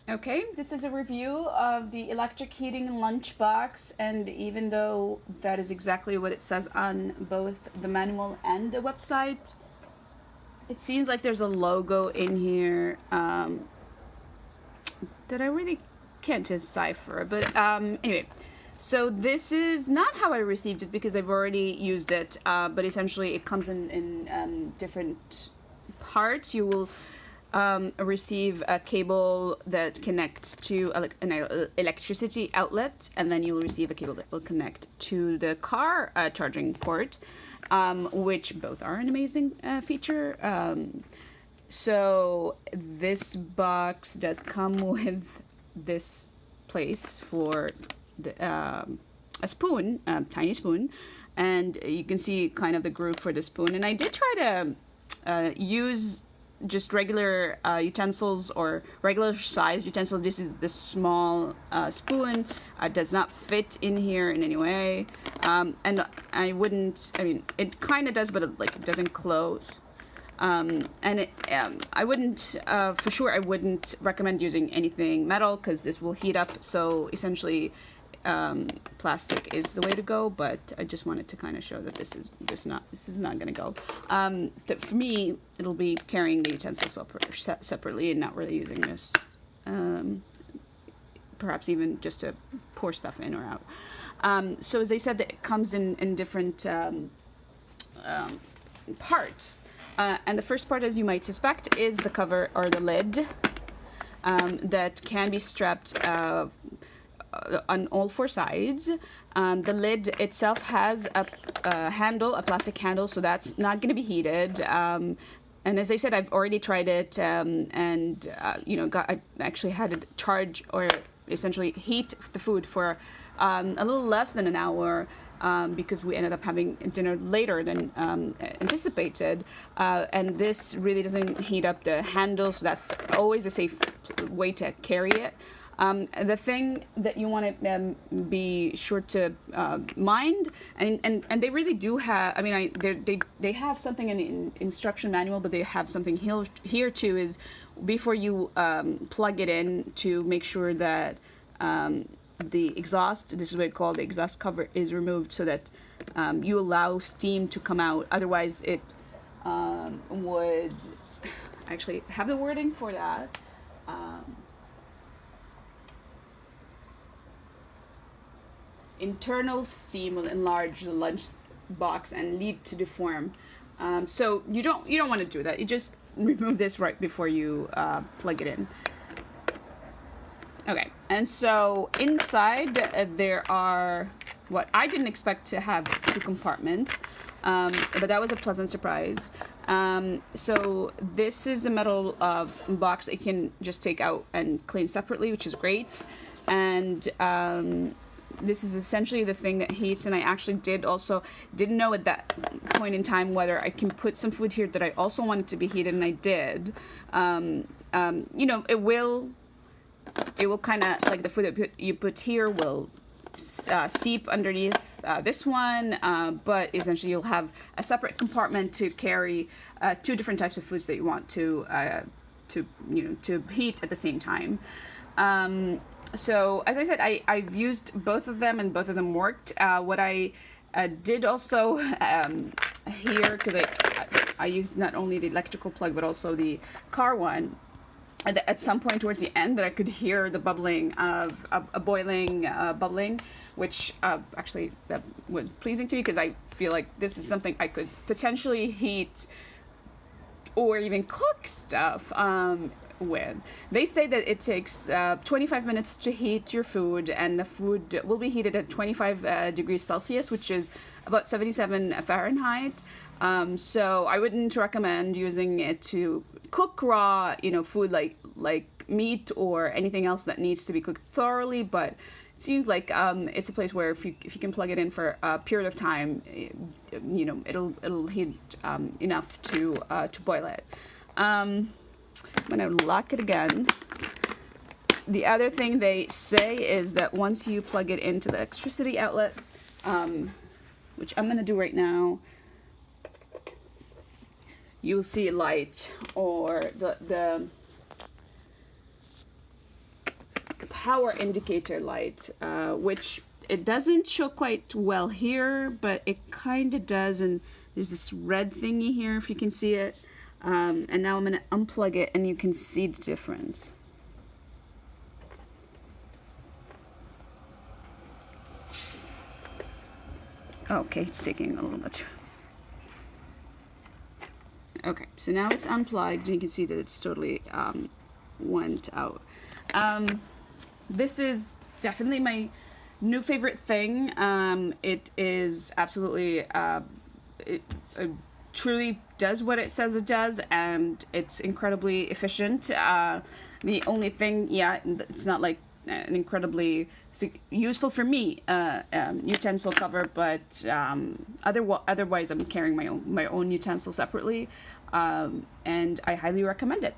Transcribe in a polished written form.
Okay, this is a review of the electric heating lunchbox, and even though that is exactly what it says on both the manual and the website, it seems like there's a logo in here that I really can't decipher. But anyway, so this is not how I received it because I've already used it, but essentially it comes in different parts. You will receive a cable that connects to an electricity outlet, and then you'll receive a cable that will connect to the car charging port, which both are an amazing feature. So this box does come with this place for a spoon, a tiny spoon, and you can see kind of the groove for the spoon. And I did try to use just regular utensils or regular size utensils. This is the small spoon. Does not fit in here in any way, and I wouldn't. I mean, it kind of does, but it doesn't close. And I wouldn't, for sure, I wouldn't recommend using anything metal because this will heat up. So essentially, plastic is the way to go. But I just wanted to kind of show that this is not going to go. For me, it'll be carrying the utensils separately and not really using this. Perhaps even just to pour stuff in or out. So as I said, it comes in different parts. And the first part, as you might suspect, is the cover or the lid that can be strapped on all four sides. The lid itself has a handle, a plastic handle, so that's not going to be heated. And as I said, I've already tried it, and I actually had it charge or essentially heat the food for a little less than an hour. Because we ended up having dinner later than anticipated. And this really doesn't heat up the handle, so that's always a safe way to carry it. The thing that you want to be sure to mind, and they really do have, I mean, they have something in the instruction manual, but they have something here too, is before you plug it in to make sure that the exhaust, this is what it's called, the exhaust cover is removed so that you allow steam to come out. Otherwise it would actually have the wording for that. Internal steam will enlarge the lunch box and lead to deform. So you don't want to do that. You just remove this right before you plug it in. Okay, and so inside there are what I didn't expect to have two compartments, but that was a pleasant surprise. So this is a metal box that you can just take out and clean separately, which is great. And this is essentially the thing that heats, and I actually didn't know at that point in time whether I can put some food here that I also wanted to be heated, and I did. It will kind of, like the food that you put here will seep underneath this one, but essentially you'll have a separate compartment to carry two different types of foods that you want to heat at the same time. So as I said, I've used both of them and both of them worked. What I did also here, because I used not only the electrical plug but also the car one. At some point towards the end, that I could hear the bubbling of a boiling bubbling, which actually that was pleasing to me because I feel like this is something I could potentially heat or even cook stuff with. They say that it takes 25 minutes to heat your food, and the food will be heated at 25 degrees Celsius, which is about 77 Fahrenheit. So I wouldn't recommend using it to cook raw, food like meat or anything else that needs to be cooked thoroughly. But it seems like it's a place where if you can plug it in for a period of time, it'll heat enough to boil it. I'm gonna lock it again. The other thing they say is that once you plug it into the electricity outlet, which I'm gonna do right now, you will see light, or the power indicator light, which it doesn't show quite well here, but it kind of does. And there's this red thingy here, if you can see it. And now I'm going to unplug it, and you can see the difference. Okay, it's taking a little bit. Okay, so now it's unplugged, and you can see that it's totally went out. This is definitely my new favorite thing. It is absolutely, it truly does what it says it does, and it's incredibly efficient. The only thing, yeah, it's not like an incredibly useful for me utensil cover, but otherwise I'm carrying my own utensil separately, and I highly recommend it.